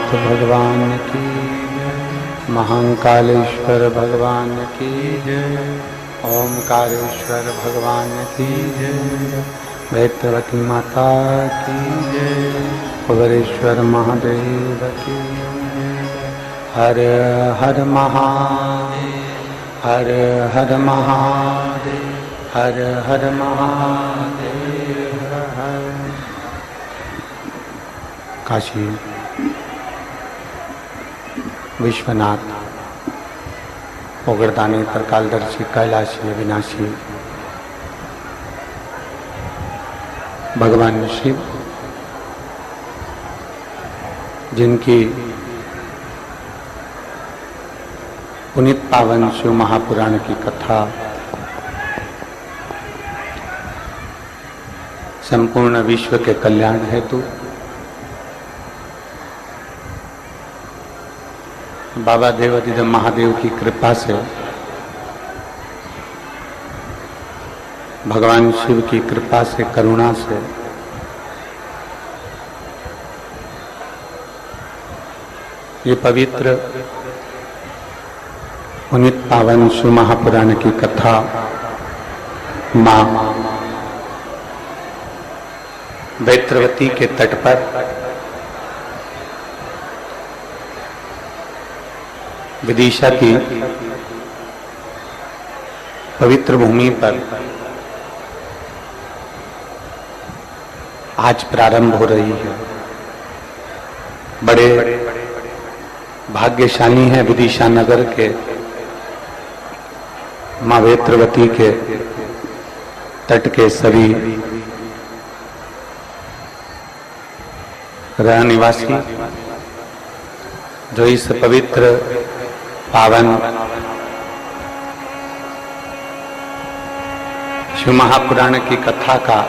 भक्त भगवान की जय। महाकालेश्वर भगवान की जय। ओमकारेश्वर भगवान की जय। वैत्रवती माता की जय। कुबेरेश्वर महादेव की जय। हर हर महादेव, हर हर महादेव, हर हर महादेव। हर काशी विश्वनाथ ओगरदानी त्रिकालदर्शी कैलाशी अविनाशी भगवान शिव, जिनकी पुनीत पावन शिव महापुराण की कथा संपूर्ण विश्व के कल्याण हेतु बाबा देवाधिदेव महादेव की कृपा से, भगवान शिव की कृपा से, करुणा से ये पवित्र पुनीत पावन शिव महापुराण की कथा मां वैत्रवती के तट पर विदिशा की पवित्र भूमि पर आज प्रारंभ हो रही है। बड़े भाग्यशाली हैं विदिशा नगर के मां वैत्रवती के तट के सभी रहनिवासी, जो इस पवित्र पावन शिव महापुराण की कथा का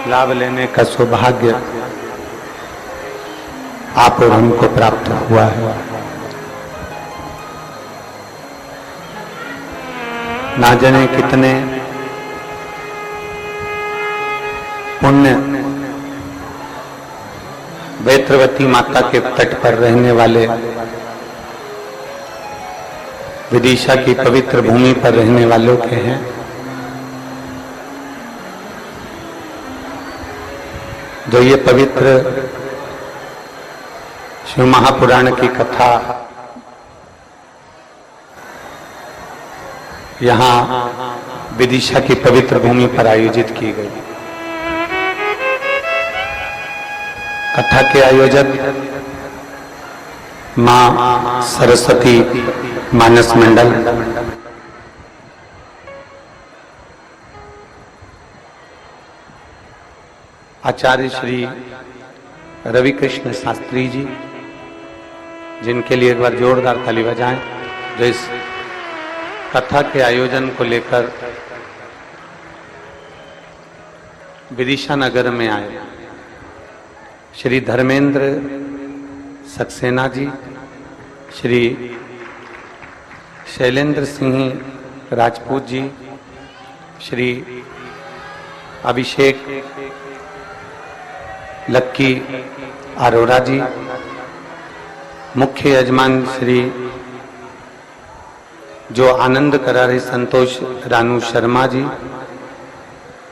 लाभ लेने का सौभाग्य आप और हमको प्राप्त हुआ है। ना जाने कितने पुण्य वैत्रवती माता के तट पर रहने वाले, विदिशा की पवित्र भूमि पर रहने वालों के हैं, जो ये पवित्र शिव महापुराण की कथा यहाँ विदिशा की पवित्र भूमि पर आयोजित की गई। कथा के आयोजक मां सरस्वती मानस मंडल, आचार्य श्री रवि कृष्ण शास्त्री जी, जिनके लिए एक बार जोरदार ताली बजाएं, जो इस कथा के आयोजन को लेकर विदिशा नगर में आए। श्री धर्मेंद्र सक्सेना जी, श्री शैलेंद्र सिंह राजपूत जी, श्री अभिषेक लक्की अरोरा जी, मुख्य यजमान श्री जो आनंद करा रहे संतोष रानू शर्मा जी,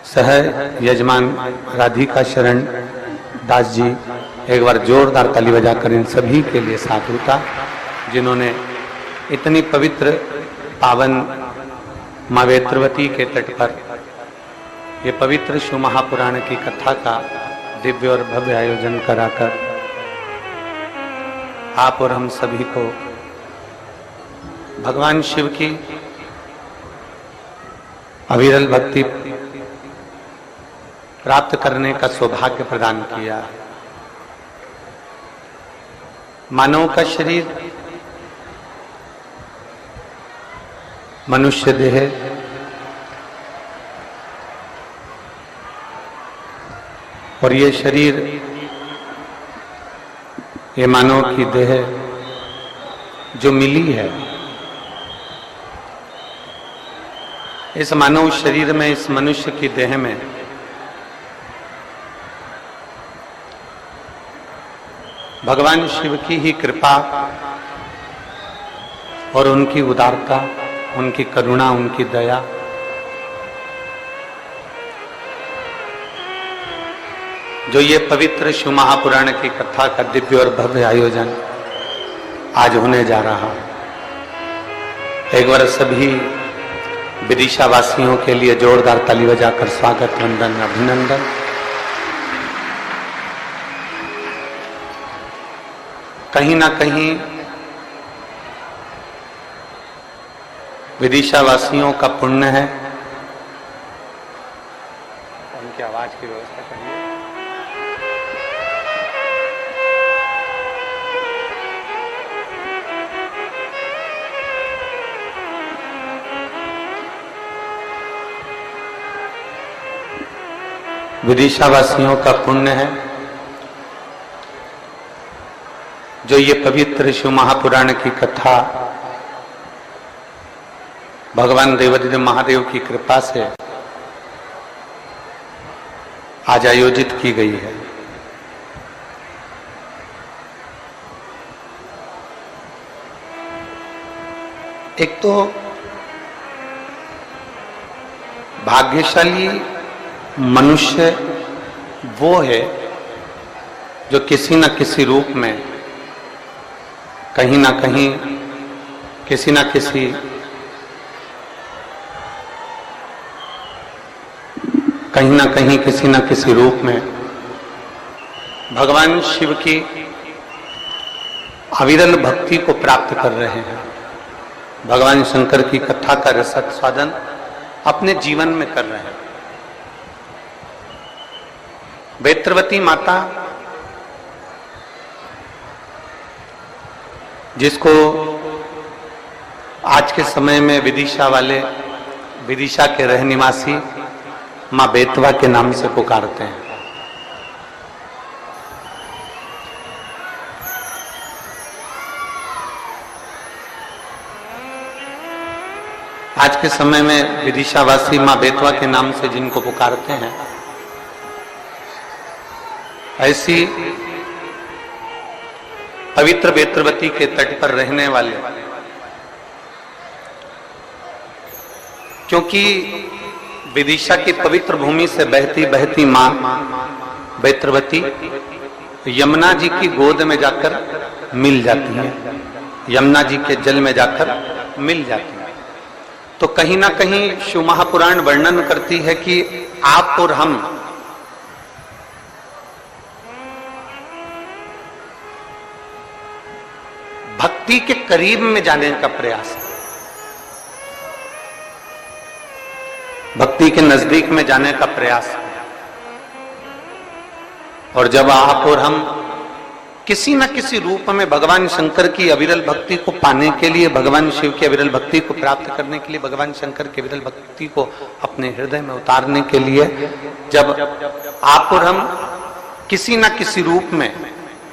सह यजमान राधिका शरण दास जी। एक बार जोरदार ताली बजाकर इन सभी के लिए साधुता, जिन्होंने इतनी पवित्र पावन मां वैत्रवती के तट पर ये पवित्र शिव महापुराण की कथा का दिव्य और भव्य आयोजन कराकर आप और हम सभी को भगवान शिव की अविरल भक्ति प्राप्त करने का सौभाग्य प्रदान किया है। मानव का शरीर मनुष्य देह और ये शरीर, ये मानव की देह जो मिली है, इस मानव शरीर में, इस मनुष्य की देह में भगवान शिव की ही कृपा और उनकी उदारता, उनकी करुणा, उनकी दया, जो ये पवित्र शिव महापुराण की कथा का दिव्य और भव्य आयोजन आज होने जा रहा है। एक बार सभी विदिशा वासियों के लिए जोरदार ताली बजाकर स्वागत, वंदन, अभिनंदन। कहीं ना कहीं विदिशा वासियों का पुण्य है। उनकी आवाज की व्यवस्था करिए। विदिशा वासियों का पुण्य है जो ये पवित्र शिव महापुराण की कथा भगवान देवाधिदेव महादेव की कृपा से आज आयोजित की गई है। एक तो भाग्यशाली मनुष्य वो है जो किसी न किसी रूप में, कहीं ना कहीं, किसी न किसी किसी न किसी रूप में भगवान शिव की अविरल भक्ति को प्राप्त कर रहे हैं। भगवान शंकर की कथा का रसास्वादन अपने जीवन में कर रहे हैं। वेत्रवती माता, जिसको आज के समय में विदिशा के रह निवासी मां बेतवा के नाम से पुकारते हैं। आज के समय में विदिशावासी मां बेतवा के नाम से जिनको पुकारते हैं, ऐसी पवित्र वेत्रवती के तट पर रहने वाले, क्योंकि विदिशा की पवित्र भूमि से बहती बहती मां वेत्रवती यमुना जी की गोद में जाकर मिल जाती है, यमुना जी के जल में जाकर मिल जाती है। तो कहीं ना कहीं शिव महापुराण वर्णन करती है कि आप और हम भक्ति के करीब में जाने का प्रयास, भक्ति के नजदीक में जाने का प्रयास। और जब आप और हम किसी न किसी रूप में भगवान शंकर की अविरल भक्ति को पाने के लिए, भगवान शिव की अविरल भक्ति को प्राप्त करने के लिए, भगवान शंकर की अविरल भक्ति को अपने हृदय में उतारने के लिए जब आप और हम किसी न किसी रूप में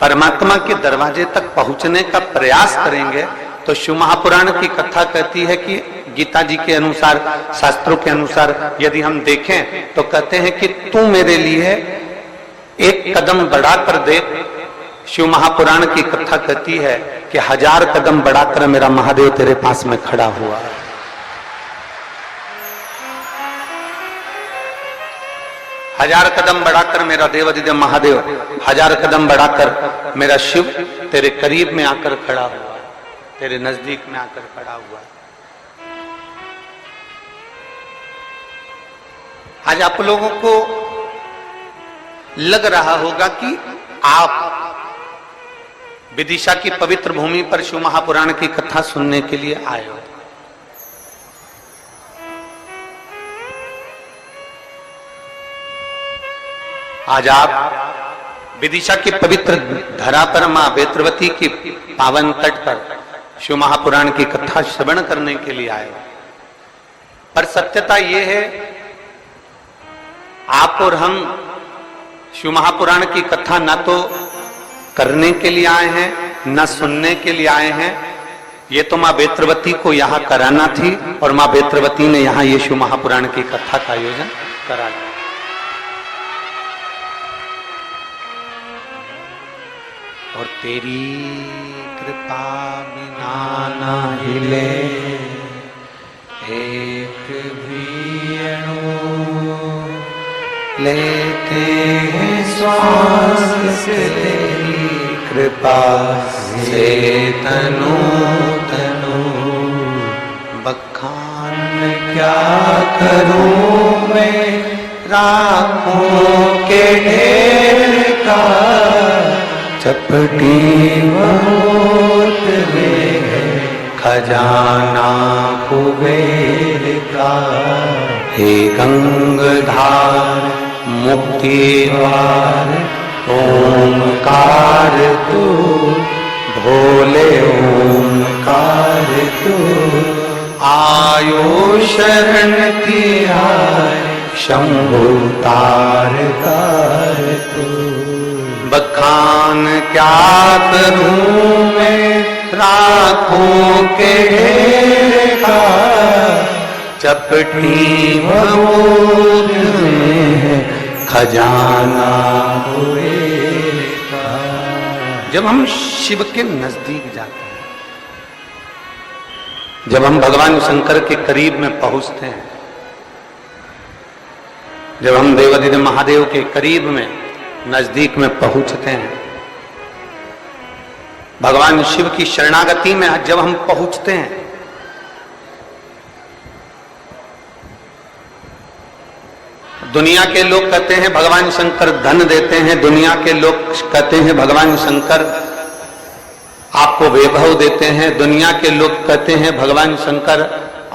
परमात्मा के दरवाजे तक पहुंचने का प्रयास करेंगे, तो शिव महापुराण की कथा कहती है कि गीता जी के अनुसार, शास्त्रों के अनुसार यदि हम देखें तो कहते हैं कि तू मेरे लिए एक कदम बढ़ाकर देख। शिव महापुराण की कथा कहती है कि 1000 कदम बढ़ाकर मेरा महादेव तेरे पास में खड़ा हुआ। 1000 कदम बढ़ाकर मेरा देवाधिदेव महादेव, 1000 कदम बढ़ाकर मेरा शिव तेरे करीब में आकर खड़ा हुआ, तेरे नजदीक में आकर खड़ा हुआ। आज आप लोगों को लग रहा होगा कि आप विदिशा की पवित्र भूमि पर शिव महापुराण की कथा सुनने के लिए आए हो। आज आप विदिशा की पवित्र धरा पर मां वेत्रवती की पावन तट पर शिव महापुराण की कथा श्रवण करने के लिए आए हो। पर सत्यता यह है, आप और हम शिव महापुराण की कथा ना तो करने के लिए आए हैं, न सुनने के लिए आए हैं। ये तो मां वेत्रवती को यहां कराना थी और मां वेत्रवती ने यहां ये शिव महापुराण की कथा का आयोजन करा दिया। और तेरी कृपा बिना न हिले एक भी अणु, लेते हैं श्वास तेरी कृपा से तनु तनु। बखान क्या करूं मैं राखों के ढेर का, चपटी बहुत में खजाना कुबेर का। हे गंगाधार मुक्ति द्वार ओंकार तू, भोले ओंकार तू। आयो शरण की आय शंभु तार तार तू। बखान क्या करूं मैं राखों के ढेर का, चपटी भभूत में खजाना कुबेर का। जब हम शिव के नजदीक जाते हैं, जब हम भगवान शंकर के करीब में पहुंचते हैं, जब हम देवाधिदेव महादेव के करीब में नजदीक में पहुंचते हैं, भगवान शिव की शरणागति में जब हम पहुंचते हैं, दुनिया के लोग कहते हैं भगवान शंकर धन देते हैं, दुनिया के लोग कहते हैं भगवान शंकर आपको वैभव देते हैं, दुनिया के लोग कहते हैं भगवान शंकर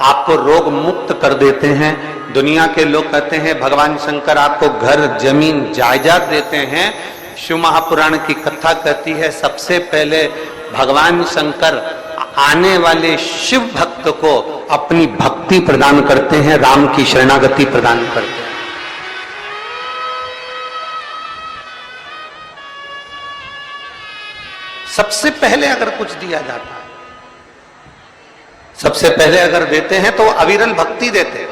आपको रोग मुक्त कर देते हैं, दुनिया के लोग कहते हैं भगवान शंकर आपको घर जमीन जायदाद देते हैं। शिव महापुराण की कथा कहती है सबसे पहले भगवान शंकर आने वाले शिव भक्त को अपनी भक्ति प्रदान करते हैं, राम की शरणागति प्रदान करते हैं। सबसे पहले अगर कुछ दिया जाता है, सबसे पहले अगर देते हैं तो अविरल भक्ति देते हैं।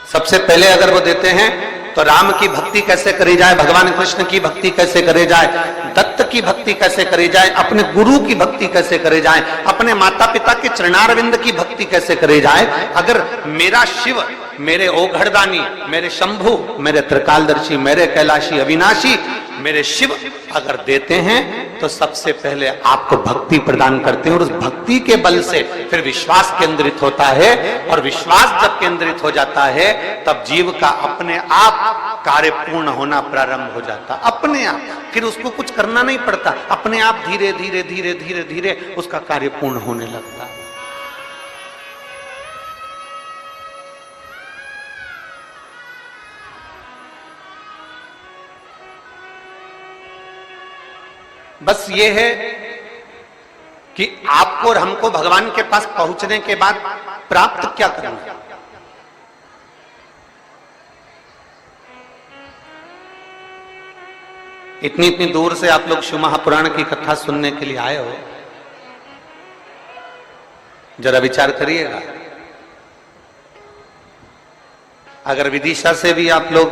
सबसे पहले अगर वो देते हैं तो राम की भक्ति कैसे करी जाए, भगवान कृष्ण की भक्ति कैसे करे जाए, दत्त की भक्ति कैसे करी जाए, अपने गुरु की भक्ति कैसे करे जाए, अपने माता पिता के चरणारविंद की भक्ति कैसे करे जाए। अगर मेरा शिव, मेरे ओघड़दानी, मेरे शंभु, मेरे त्रिकालदर्शी, मेरे कैलाशी अविनाशी, मेरे शिव अगर देते हैं तो सबसे पहले आपको भक्ति प्रदान करते हैं और उस भक्ति के बल से फिर विश्वास केंद्रित होता है, और विश्वास जब केंद्रित हो जाता है तब जीव का अपने आप कार्य पूर्ण होना प्रारंभ हो जाता, अपने आप। फिर उसको कुछ करना नहीं पड़ता, अपने आप धीरे धीरे धीरे धीरे धीरे उसका कार्य पूर्ण होने लगता है। बस ये है कि आपको और हमको भगवान के पास पहुंचने के बाद प्राप्त क्या करना है। इतनी इतनी दूर से आप लोग शिव महापुराण की कथा सुनने के लिए आए हो, जरा विचार करिएगा। अगर विदिशा से भी आप लोग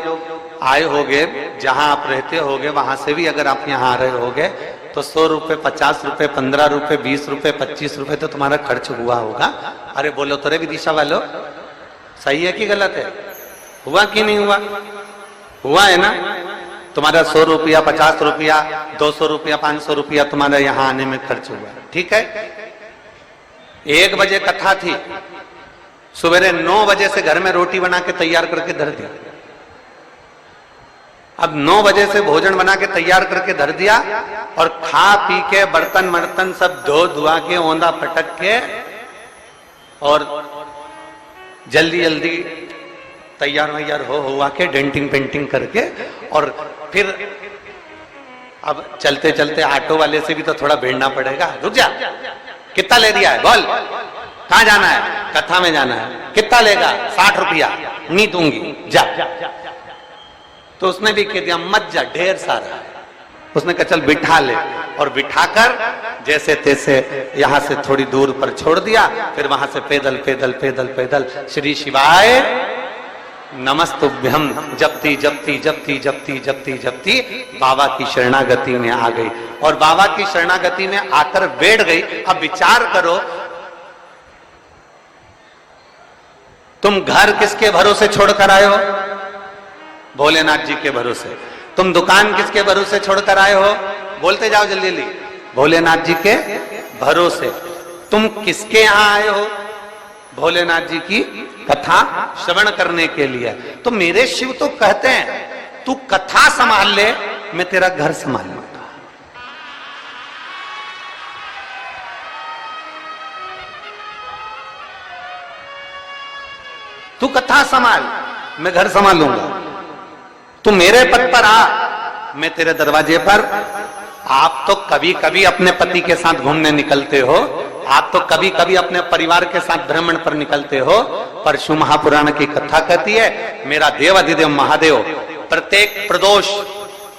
आए होगे, जहां आप रहते होगे वहां से भी अगर आप यहां आ रहे होगे तो 100 रुपए, 50 रुपए, 15 रुपए, 20 रुपए, 25 रुपए तो तुम्हारा खर्च हुआ होगा। अरे बोलो तो रे विदिशा वालों, सही है कि गलत है? हुआ कि नहीं हुआ? हुआ है ना? तुम्हारा 100 रुपया, 50 रुपया, 200 रुपया, 500 रुपया तुम्हारा यहां आने में खर्च हुआ, ठीक है। 1 बजे कथा थी, सवेरे 9 बजे से घर में रोटी बना के तैयार करके धर दी। अब 9 बजे से भोजन बना के तैयार करके धर दिया और खा पी के बर्तन बर्तन सब धो धुआ के ओंधा पटक के और जल्दी जल्दी तैयार वैयार हो हुआ के डेंटिंग पेंटिंग करके, और फिर अब चलते चलते ऑटो वाले से भी तो थोड़ा भिड़ना पड़ेगा। रुक जा, कितना ले दिया है बोल, कहाँ जाना है? कथा में जाना है। कितना लेगा? 60 रुपया। नहीं दूंगी, जा। तो उसने भी कह दिया मत जा, ढेर सारा है। उसने कहा चल बिठा ले, और बिठाकर जैसे तैसे यहां से थोड़ी दूर पर छोड़ दिया। फिर वहां से पैदल पैदल पैदल पैदल श्री शिवाय नमस्तुभ्यम जपती जपती जपती जपती जपती जपती बाबा की शरणागति में आ गई और बाबा की शरणागति में आकर बैठ गई। अब विचार करो, तुम घर किसके भरोसे छोड़कर आए हो? भोलेनाथ जी के भरोसे। तुम दुकान किसके भरोसे छोड़कर आए हो? बोलते जाओ जल्दी जल्दी। भोलेनाथ जी के भरोसे। तुम किसके यहां आए हो? भोलेनाथ जी की कथा श्रवण करने के लिए। तो मेरे शिव तो कहते हैं तू कथा संभाल ले, मैं तेरा घर संभाल लूंगा। तू कथा संभाल, मैं घर संभालूंगा। तू मेरे पद पर आ, मैं तेरे दरवाजे पर। आप तो कभी कभी अपने पति के साथ घूमने निकलते हो, आप तो कभी कभी अपने परिवार के साथ भ्रमण पर निकलते हो, पर शिव महापुराण की कथा कहती है मेरा देव अधिदेव महादेव प्रत्येक प्रदोष,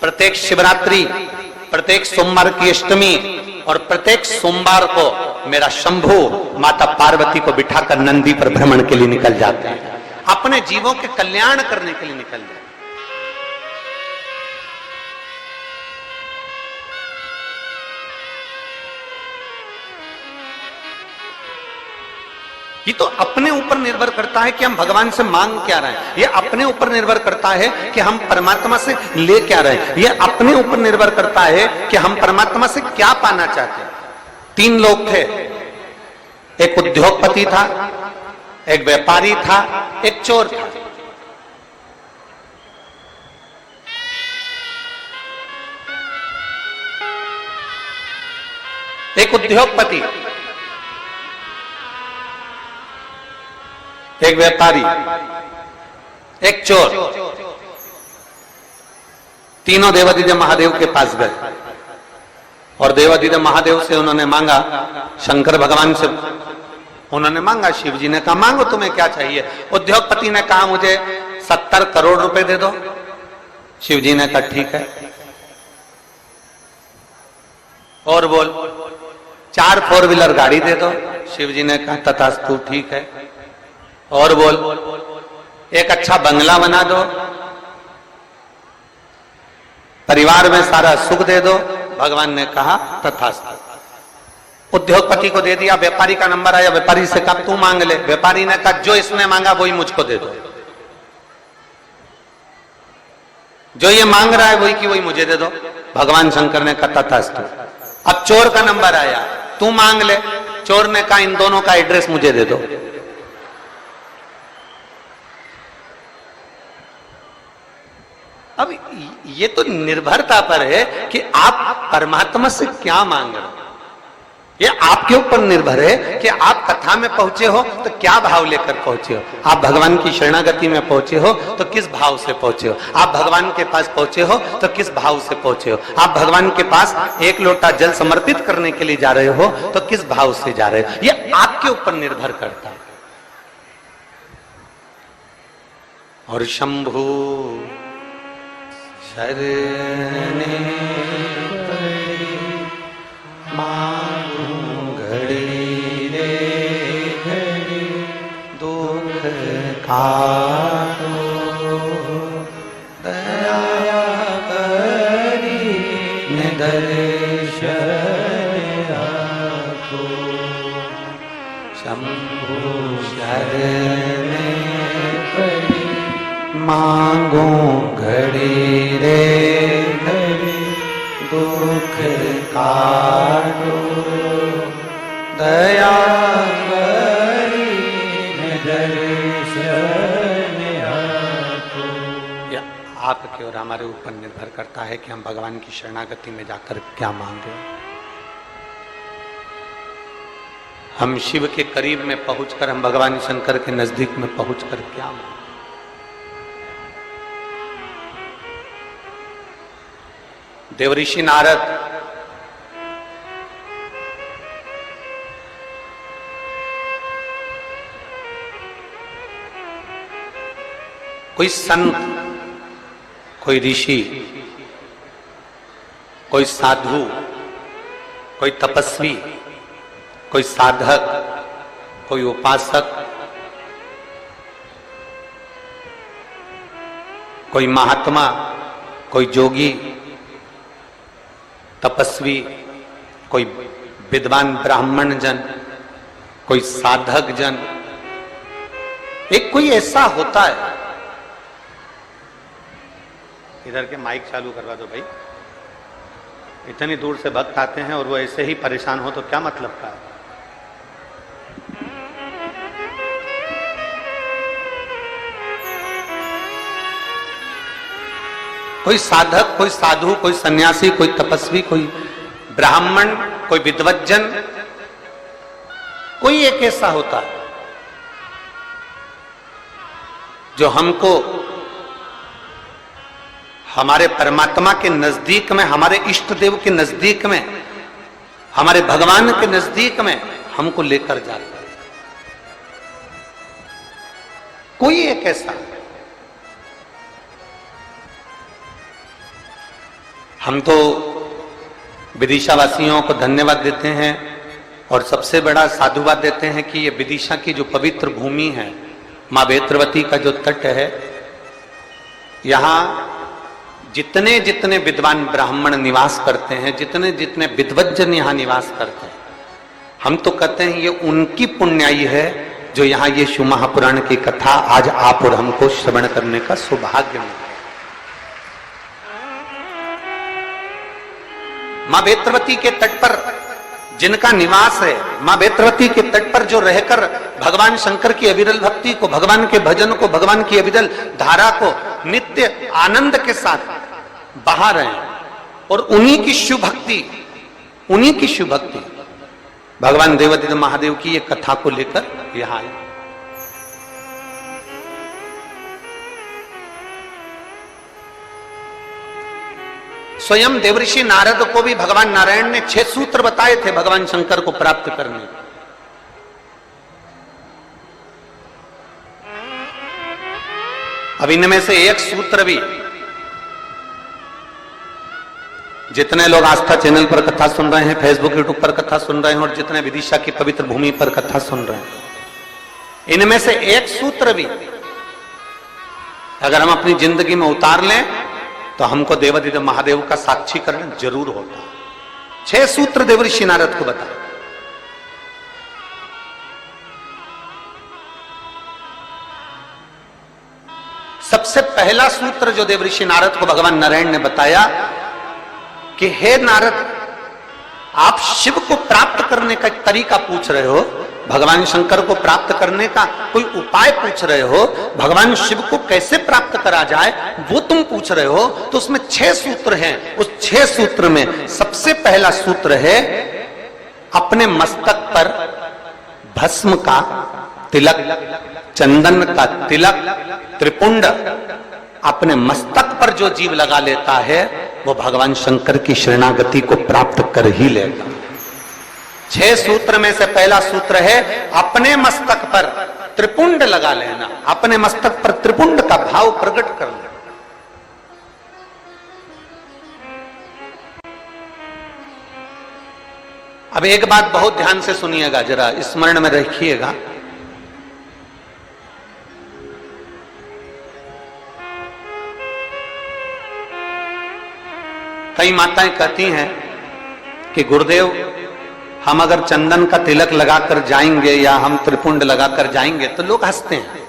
प्रत्येक शिवरात्रि, प्रत्येक सोमवार की अष्टमी और प्रत्येक सोमवार को मेरा शंभु माता पार्वती को बिठाकर नंदी पर भ्रमण के लिए निकल जाते हैं, अपने जीवों के कल्याण करने के लिए निकल जाते हैं। ये तो अपने ऊपर निर्भर करता है कि हम भगवान से मांग क्या रहे हैं। ये अपने ऊपर निर्भर करता है कि हम परमात्मा से ले क्या रहे हैं। ये अपने ऊपर निर्भर करता है कि हम परमात्मा से क्या पाना चाहते हैं। 3 लोग थे, एक उद्योगपति था, एक व्यापारी था, एक चोर था। एक उद्योगपति, एक व्यापारी, एक चोर, तीनों देवाधिदेव महादेव के पास गए और देवाधिदेव महादेव से उन्होंने मांगा, शंकर भगवान से उन्होंने मांगा। शिव जी ने कहा मांगो तुम्हें क्या चाहिए। उद्योगपति ने कहा मुझे 70 करोड़ रुपए दे दो। शिव जी ने कहा ठीक है। और बोल 4 4 व्हीलर गाड़ी दे दो। शिव जी ने कहा तथास्तु ठीक है। और बोल एक अच्छा बंगला बना दो, परिवार में सारा सुख दे दो। भगवान ने कहा तथास्तु। उद्योगपति को दे दिया। व्यापारी का नंबर आया, व्यापारी से कहा तू मांग ले। व्यापारी ने कहा जो इसने मांगा वही मुझको दे दो, जो ये मांग रहा है वही की वही मुझे दे दो। भगवान शंकर ने कहा तथास्तु। अब चोर का नंबर आया, तू मांग ले। चोर ने कहा इन दोनों का एड्रेस मुझे दे दो। अब ये तो निर्भरता पर है कि आप परमात्मा से क्या मांग रहे हो। ये आपके ऊपर निर्भर है कि आप कथा में पहुंचे हो तो क्या भाव लेकर पहुंचे हो। आप भगवान की शरणागति में पहुंचे हो तो किस भाव से पहुंचे हो। आप भगवान के पास पहुंचे हो तो किस भाव से पहुंचे हो। आप भगवान के पास 1 लोटा जल समर्पित करने के लिए जा रहे हो तो किस भाव से जा रहे हो। ये आपके ऊपर निर्भर करता है। और शंभु शरणे मांगू घड़ी रे घड़ी दुख काटो दया करी दर्शन आको। शंभु शरणे पड़ी मांगो घड़ी रे घड़ी दुख काटो दया करी दर्शन आको। या आपके और हमारे ऊपर निर्भर करता है कि हम भगवान की शरणागति में जाकर क्या मांगे। हम शिव के करीब में पहुंचकर, हम भगवान शंकर के नजदीक में पहुंचकर क्या मांगे। देवऋषि नारद कोई संत, कोई ऋषि, कोई साधु, कोई तपस्वी, कोई साधक, कोई उपासक कोई महात्मा, कोई जोगी, तपस्वी, कोई विद्वान ब्राह्मण जन, कोई साधक जन, एक कोई ऐसा होता है। इधर के माइक चालू करवा दो भाई। इतनी दूर से भक्त आते हैं और वो ऐसे ही परेशान हो तो क्या मतलब का है। कोई साधक, कोई साधु, कोई सन्यासी, कोई तपस्वी, कोई ब्राह्मण, कोई विद्वज्जन, कोई एक ऐसा होता है जो हमको हमारे परमात्मा के नजदीक में, हमारे इष्ट देव के नजदीक में, हमारे भगवान के नजदीक में हमको लेकर जाता है। कोई एक ऐसा। हम तो विदिशा वासियों को धन्यवाद देते हैं और सबसे बड़ा साधुवाद देते हैं कि ये विदिशा की जो पवित्र भूमि है, मां बेत्रवती का जो तट है, यहां जितने जितने विद्वान ब्राह्मण निवास करते हैं, जितने जितने विद्वज्जन यहां निवास करते हैं, हम तो कहते हैं ये उनकी पुण्याई है जो यहां ये शिव महापुराण की कथा आज आप और हमको श्रवण करने का सौभाग्य मिला। मां बेत्रवती के तट पर जिनका निवास है, मां बेत्रवती के तट पर जो रहकर भगवान शंकर की अविरल भक्ति को, भगवान के भजन को, भगवान की अविरल धारा को नित्य आनंद के साथ बहा रहे हैं, और उन्हीं की शिव भक्ति, उन्हीं की शिव भक्ति भगवान देवादिदेव महादेव की ये कथा को लेकर यहां आए। स्वयं देवऋषि नारद को भी भगवान नारायण ने 6 सूत्र बताए थे भगवान शंकर को प्राप्त करने। अब इनमें से एक सूत्र भी, जितने लोग आस्था चैनल पर कथा सुन रहे हैं, फेसबुक यूट्यूब पर कथा सुन रहे हैं, और जितने विदिशा की पवित्र भूमि पर कथा सुन रहे हैं, इनमें से एक सूत्र भी अगर हम अपनी जिंदगी में उतार लें तो हमको देवादिदेव महादेव का साक्षीकरण जरूर होता। 6 सूत्र देवऋषि नारद को बताए। सबसे पहला सूत्र जो देवऋषि नारद को भगवान नारायण ने बताया कि हे नारद, आप शिव को प्राप्त करने का एक तरीका पूछ रहे हो, भगवान शंकर को प्राप्त करने का कोई उपाय पूछ रहे हो, भगवान शिव को कैसे प्राप्त करा जाए वो तुम पूछ रहे हो, तो उसमें 6 सूत्र हैं। उस 6 सूत्र में सबसे पहला सूत्र है अपने मस्तक पर भस्म का तिलक, चंदन का तिलक, त्रिपुंड अपने मस्तक पर जो जीव लगा लेता है वो भगवान शंकर की शरणागति को प्राप्त कर ही लेगा। 6 सूत्र में से पहला सूत्र है अपने मस्तक पर त्रिपुंड लगा लेना, अपने मस्तक पर त्रिपुंड का भाव प्रकट कर लेना। अब एक बात बहुत ध्यान से सुनिएगा, जरा स्मरण में रखिएगा। कई माताएं कहती हैं कि गुरुदेव, हम अगर चंदन का तिलक लगाकर जाएंगे या हम त्रिपुंड लगाकर जाएंगे तो लोग हंसते हैं।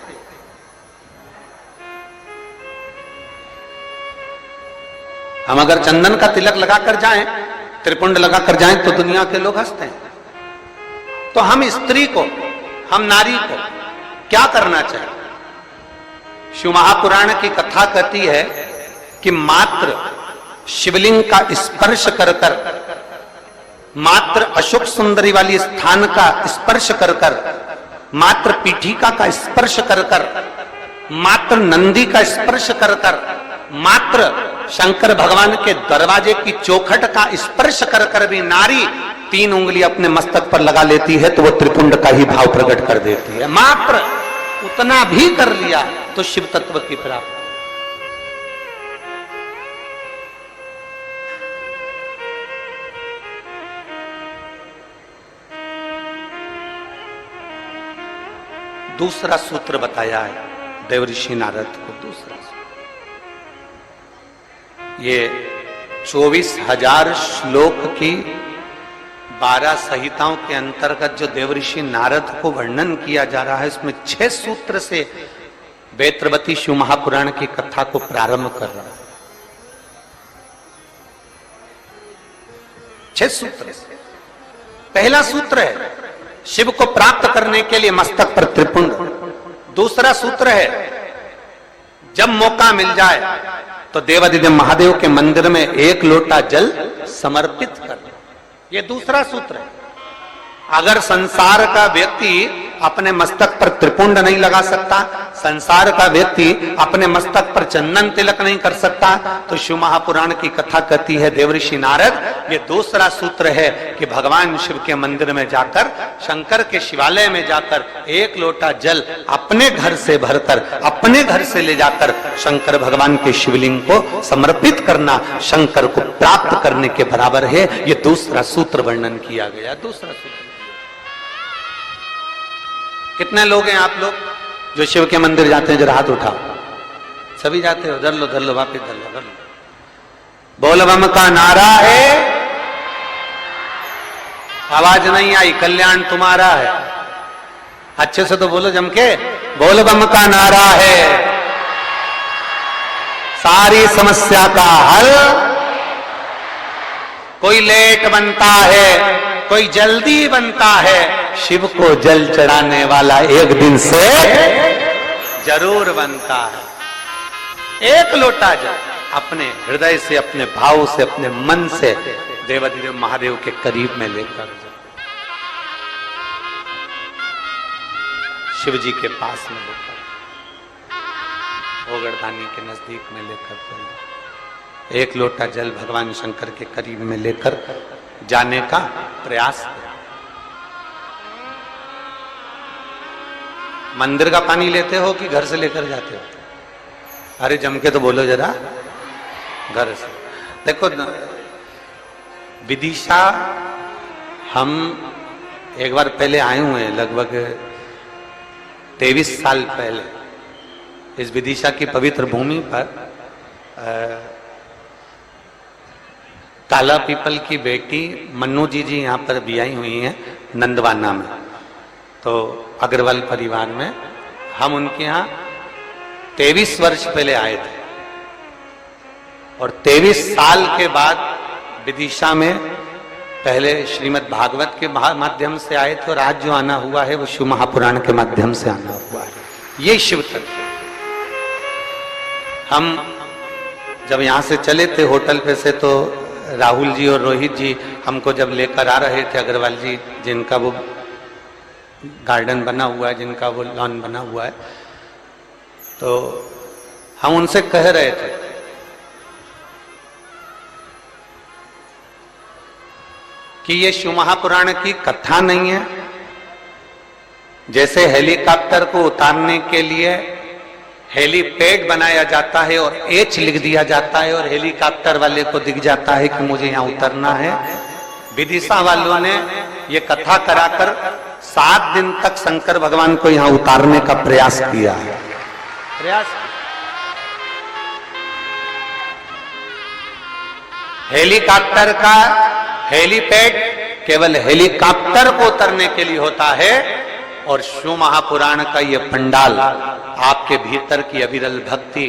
हम अगर चंदन का तिलक लगाकर जाएं, त्रिपुंड लगाकर जाएं तो दुनिया के लोग हंसते हैं। तो हम स्त्री को, हम नारी को क्या करना चाहिए? शिव महापुराण की कथा कहती है कि मात्र शिवलिंग का स्पर्श कर कर, मात्र अशोक सुंदरी वाली स्थान का स्पर्श कर कर, मात्र पीठिका का स्पर्श कर कर, मात्र नंदी का स्पर्श कर कर, मात्र शंकर भगवान के दरवाजे की चौखट का स्पर्श कर कर भी नारी 3 उंगली अपने मस्तक पर लगा लेती है तो वो त्रिपुंड का ही भाव प्रकट कर देती है। मात्र उतना भी कर लिया तो शिव तत्व की प्राप्ति। दूसरा सूत्र बताया है देवऋषि नारद को। दूसरा ये 24,000 श्लोक की 12 संहिताओं के अंतर्गत जो देवऋषि नारद को वर्णन किया जा रहा है, इसमें 6 सूत्र से वेत्रवती शिव महापुराण की कथा को प्रारंभ कर रहा है। 6 सूत्र। पहला सूत्र है शिव को प्राप्त करने के लिए मस्तक पर त्रिपुंड। दूसरा सूत्र है जब मौका मिल जाए तो देवादिदेव महादेव के मंदिर में 1 लोटा जल समर्पित कर। यह दूसरा सूत्र है। अगर संसार का व्यक्ति अपने मस्तक पर त्रिपुंड नहीं लगा सकता, संसार का व्यक्ति अपने मस्तक पर चंदन तिलक नहीं कर सकता, तो शिव महापुराण की कथा कहती है देवऋषि नारद, ये दूसरा सूत्र है कि भगवान शिव के मंदिर में जाकर, शंकर के शिवालय में जाकर 1 लोटा जल अपने घर से भरकर, अपने घर से ले जाकर शंकर भगवान के शिवलिंग को समर्पित करना शंकर को प्राप्त करने के बराबर है। ये दूसरा सूत्र वर्णन किया गया। दूसरा सूत्र। कितने लोग हैं आप लोग जो शिव के मंदिर जाते हैं? जरा हाथ उठाओ। सभी जाते हो? धर लो वापिस धर लो। बोल बम का नारा है, आवाज नहीं आई, कल्याण तुम्हारा है। अच्छे से तो बोलो जम के। बोल बम का नारा है, सारी समस्या का हल। कोई लेट बनता है, कोई जल्दी बनता है, शिव को जल चढ़ाने वाला एक दिन से जरूर बनता है। 1 लोटा जल अपने हृदय से, अपने भाव से, अपने मन से देवादिदेव महादेव के करीब में लेकर शिव जी के पास में लेकर, ओगड़धानी के नजदीक में लेकर चल, 1 लोटा जल भगवान शंकर के करीब में लेकर जाने का प्रयास करें। मंदिर का पानी लेते हो कि घर से लेकर जाते हो? अरे जम के तो बोलो जरा। घर से। देखो विदिशा हम एक बार पहले आए हुए हैं, लगभग 23 साल पहले। इस विदिशा की पवित्र भूमि पर काला पीपल की बेटी मन्नू जी यहाँ पर भी आई हुई हैं नंदवाना में। तो अग्रवाल परिवार में हम उनके यहाँ 23 वर्ष पहले आए थे और 23 साल के बाद विदिशा में पहले श्रीमद् भागवत के माध्यम से आए थे और आज जो आना हुआ है वो शिव महापुराण के माध्यम से आना हुआ है। ये शिव तत्व। हम जब यहाँ से चले थे होटल पे से, तो राहुल जी और रोहित जी हमको जब लेकर आ रहे थे, अग्रवाल जी जिनका वो गार्डन बना हुआ है, जिनका वो लॉन बना हुआ है, तो हम उनसे कह रहे थे कि ये शिव महापुराण की कथा नहीं है। जैसे हेलीकॉप्टर को उतारने के लिए हेलीपैड बनाया जाता है और एच लिख दिया जाता है और हेलीकॉप्टर वाले को दिख जाता है कि मुझे यहाँ उतरना है, विदिशा वालों ने ये कथा कराकर 7 दिन तक शंकर भगवान को यहाँ उतारने का प्रयास किया है। हेलीकॉप्टर का हेलीपैड केवल हेलीकॉप्टर को उतरने के लिए होता है और शिव महापुराण का ये पंडाल आपके भीतर की अविरल भक्ति,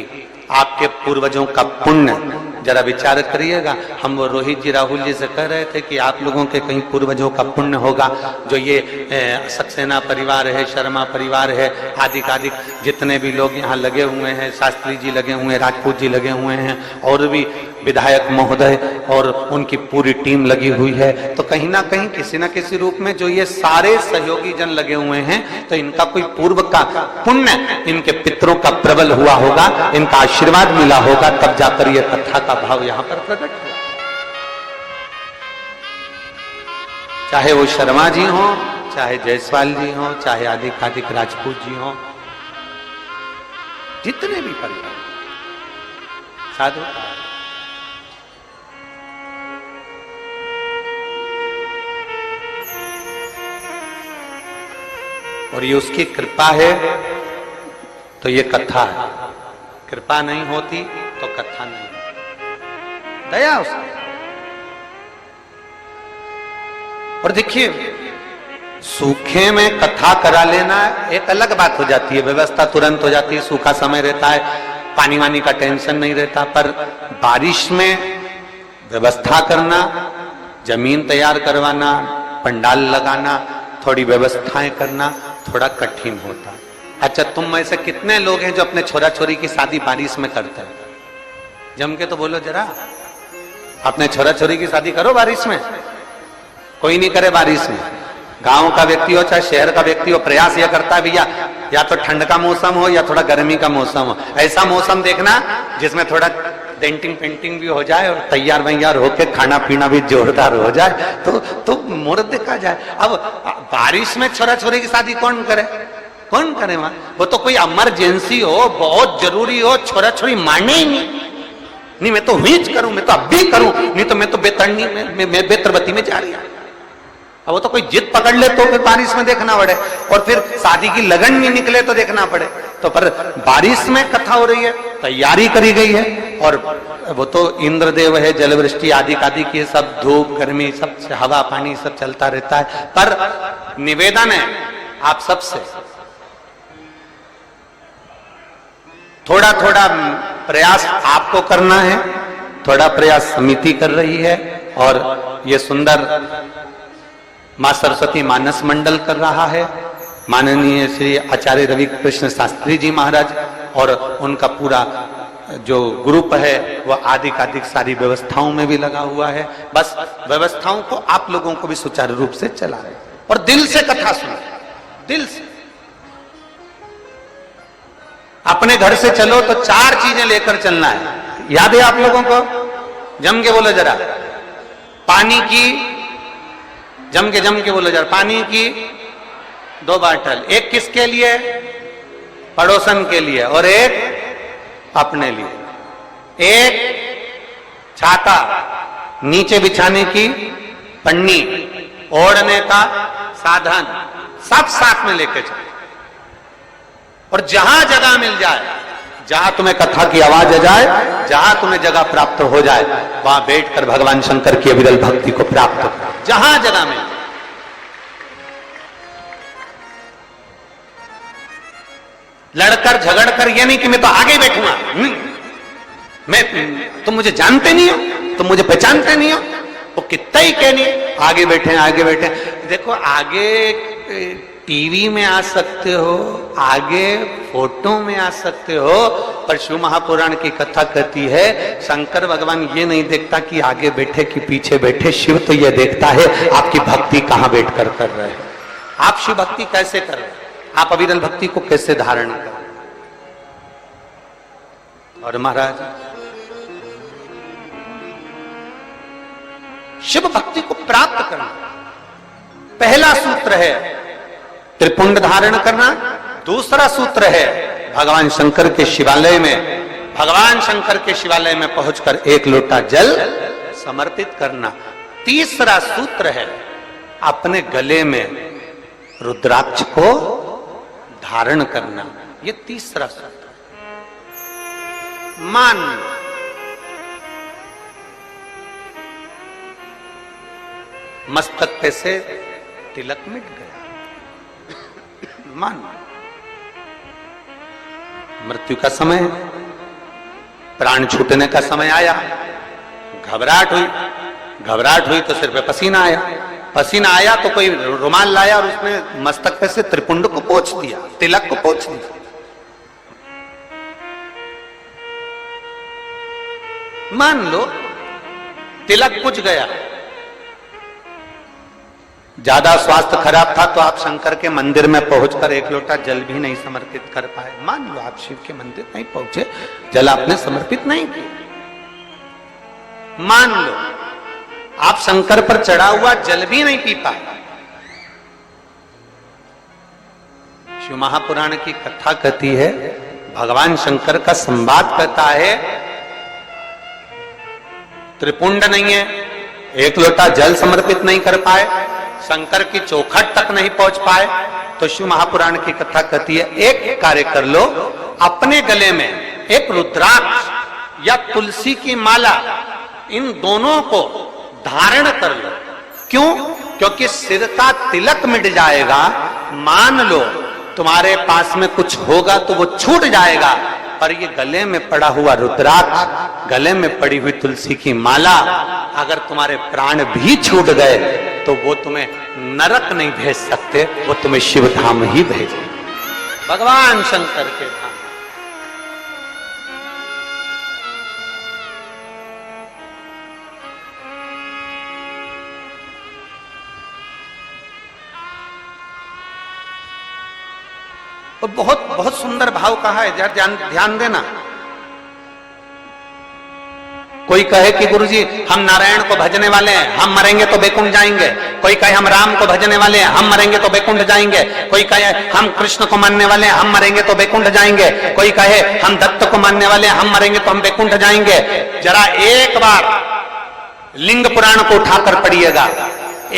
आपके पूर्वजों का पुण्य। जरा विचार करिएगा। हम वो रोहित जी राहुल जी से कह रहे थे कि आप लोगों के कहीं पूर्वजों का पुण्य होगा, जो ये सक्सेना परिवार है, शर्मा परिवार है, आदि जितने भी लोग यहाँ लगे हुए हैं, शास्त्री जी लगे हुए हैं, राजपूत जी लगे हुए हैं, और भी विधायक महोदय और उनकी पूरी टीम लगी हुई है। तो कहीं ना कहीं किसी न किसी रूप में जो ये सारे सहयोगी जन लगे हुए हैं, तो इनका कोई पूर्व का पुण्य, इनके पितरों का प्रबल हुआ होगा, इनका आशीर्वाद मिला होगा, तब जाकर ये कथा का भाव यहां पर प्रकट हुआ। चाहे वो शर्मा जी हो, चाहे जायसवाल जी हो, चाहे आदिक राजपूत जी हो, जितने भी परिवार साधु, और ये उसकी कृपा है तो ये कथा है। कृपा नहीं होती तो कथा नहीं। गया उसका। और देखिए, सूखे में कथा करा लेना एक अलग बात हो जाती है, व्यवस्था तुरंत हो जाती है, सूखा समय रहता है, पानी वानी का टेंशन नहीं रहता। पर बारिश में व्यवस्था करना, जमीन तैयार करवाना, पंडाल लगाना, थोड़ी व्यवस्थाएं करना थोड़ा कठिन होता है। अच्छा, तुम में से कितने लोग हैं जो अपने छोरा छोरी की शादी बारिश में करते हैं? जम के तो बोलो जरा, अपने छोरा छोरी की शादी करो बारिश में। कोई नहीं करे बारिश में। गांव का व्यक्ति हो चाहे शहर का व्यक्ति हो, प्रयास यह करता है भैया या तो ठंड का मौसम हो या थोड़ा गर्मी का मौसम हो, ऐसा मौसम देखना जिसमें थोड़ा डेंटिंग पेंटिंग भी हो जाए और तैयार वैयार होके खाना पीना भी जोरदार हो जाए, तो मुहूर्त देखा जाए। अब बारिश में छोरा छोरी की शादी कौन करे? कौन करे वहां? वो तो कोई इमरजेंसी हो, बहुत जरूरी हो, छोरा छोरी माने ही नहीं, मैं तो हीच करूं, मैं तो अब भी करूं, नहीं तो मैं तो बेतरनी में बेतरबती में जा रही हूं। अब वो तो कोई जिद पकड़ ले तो फिर बारिश में देखना पड़े, और फिर शादी की लगन नहीं निकले तो देखना पड़े। तो पर बारिश में कथा हो रही है, तैयारी करी गई है, और वो तो इंद्रदेव है, जलवृष्टि आदि आदि की सब, धूप गर्मी सब, हवा पानी सब चलता रहता है। पर निवेदन है आप सबसे, थोड़ा थोड़ा प्रयास आपको करना है, थोड़ा प्रयास समिति कर रही है, और ये सुंदर मां सरस्वती मानस मंडल कर रहा है, माननीय श्री आचार्य रवि कृष्ण शास्त्री जी महाराज और उनका पूरा जो ग्रुप है वह आदिक सारी व्यवस्थाओं में भी लगा हुआ है। बस व्यवस्थाओं को आप लोगों को भी सुचारू रूप से चला रहे और दिल से कथा सुनो, दिल से। अपने घर से चलो तो 4 चीजें लेकर चलना है, याद है आप लोगों को? जम के बोलो जरा, पानी की, जम के बोलो जरा, पानी की 2 बाटल, एक किसके लिए? पड़ोसन के लिए, और एक अपने लिए। एक छाता, नीचे बिछाने की पन्नी, ओढ़ने का साधन, सब साथ में लेके चलो। और जहां जगह मिल जाए, जहां तुम्हें कथा की आवाज आ जाए, जहां तुम्हें जगह प्राप्त हो जाए, वहां बैठकर भगवान शंकर की अविरल भक्ति को प्राप्त करो, जहां जगह में। लड़कर झगड़कर ये नहीं कि मैं तो आगे बैठूंगा, मैं, तुम मुझे जानते नहीं हो, तुम मुझे पहचानते नहीं हो, वो कितना ही कहनी, आगे बैठे आगे बैठे। देखो, आगे टीवी में आ सकते हो, आगे फोटो में आ सकते हो, पर शिव महापुराण की कथा कहती है शंकर भगवान ये नहीं देखता कि आगे बैठे कि पीछे बैठे, शिव तो ये देखता है आपकी भक्ति कहां बैठकर कर रहे हैं, आप शिव भक्ति कैसे कर रहे हैं, आप अविरल भक्ति को कैसे धारण कर रहे हैं। और महाराज, शिव भक्ति को प्राप्त करना पहला सूत्र है त्रिपुंड धारण करना, दूसरा सूत्र है भगवान शंकर के शिवालय में, भगवान शंकर के शिवालय में पहुंचकर 1 लोटा जल समर्पित करना, तीसरा सूत्र है अपने गले में रुद्राक्ष को धारण करना, ये तीसरा सूत्र। मान मस्तक पे से तिलक मिट गया, मान मृत्यु का समय, प्राण छूटने का समय आया, घबराहट हुई तो सिर पे पसीना आया तो कोई रुमाल लाया और उसने मस्तक पे से त्रिपुंड को पोंछ दिया, तिलक को पोंछ दिया। मान लो तिलक कुछ गया, ज्यादा स्वास्थ्य खराब था तो आप शंकर के मंदिर में पहुंचकर 1 लोटा जल भी नहीं समर्पित कर पाए। मान लो आप शिव के मंदिर नहीं पहुंचे, जल आपने समर्पित नहीं किया। मान लो आप शंकर पर चढ़ा हुआ जल भी नहीं पी पाए। शिव महापुराण की कथा कहती है, भगवान शंकर का संवाद कहता है, त्रिपुंड नहीं है, 1 लोटा जल समर्पित नहीं कर पाए, शंकर की चौखट तक नहीं पहुंच पाए, तो शिव महापुराण की कथा कहती है एक कार्य कर लो, अपने गले में एक रुद्राक्ष या तुलसी की माला इन दोनों को धारण कर लो। क्यों? क्योंकि सिर का तिलक मिट जाएगा। मान लो तुम्हारे पास में कुछ होगा तो वो छूट जाएगा, पर ये गले में पड़ा हुआ रुद्राक्ष, गले में पड़ी हुई तुलसी की माला, अगर तुम्हारे प्राण भी छूट गए तो वो तुम्हें नरक नहीं भेज सकते, वो तुम्हें शिव धाम ही भेजेंगे, भगवान शंकर के धाम। और बहुत बहुत सुंदर भाव कहा है, जरा ध्यान देना। कोई कहे कि गुरुजी हम नारायण को भजने वाले हैं, हम मरेंगे तो बैकुंठ जाएंगे। कोई कहे हम राम को भजने वाले हैं, हम मरेंगे तो बैकुंठ जाएंगे। कोई कहे हम कृष्ण को मानने वाले हैं, हम मरेंगे तो बैकुंठ जाएंगे। कोई कहे हम दत्त को मानने वाले हैं, हम मरेंगे तो हम बैकुंठ जाएंगे। जरा एक बार लिंग पुराण को उठाकर पढ़िएगा,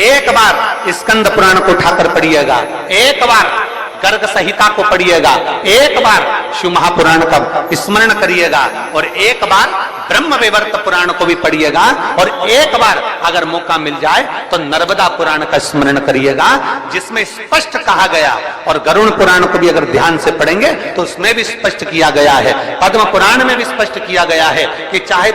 एक बार स्कंद पुराण को उठाकर पढ़िएगा, एक बार गर्ग संहिता को पढ़िएगा, एक बार शिव महापुराण का स्मरण करिएगा, और एक बार ब्रह्म वैवर्त पुराण को भी पढ़िएगा, और एक बार अगर मौका मिल जाए तो नर्मदा पुराण का स्मरण करिएगा, जिसमें स्पष्ट कहा गया, और गरुड़ पुराण को भी अगर ध्यान से पढ़ेंगे तो उसमें भी स्पष्ट किया गया है, पद्म पुराण में भी स्पष्ट किया गया है कि चाहे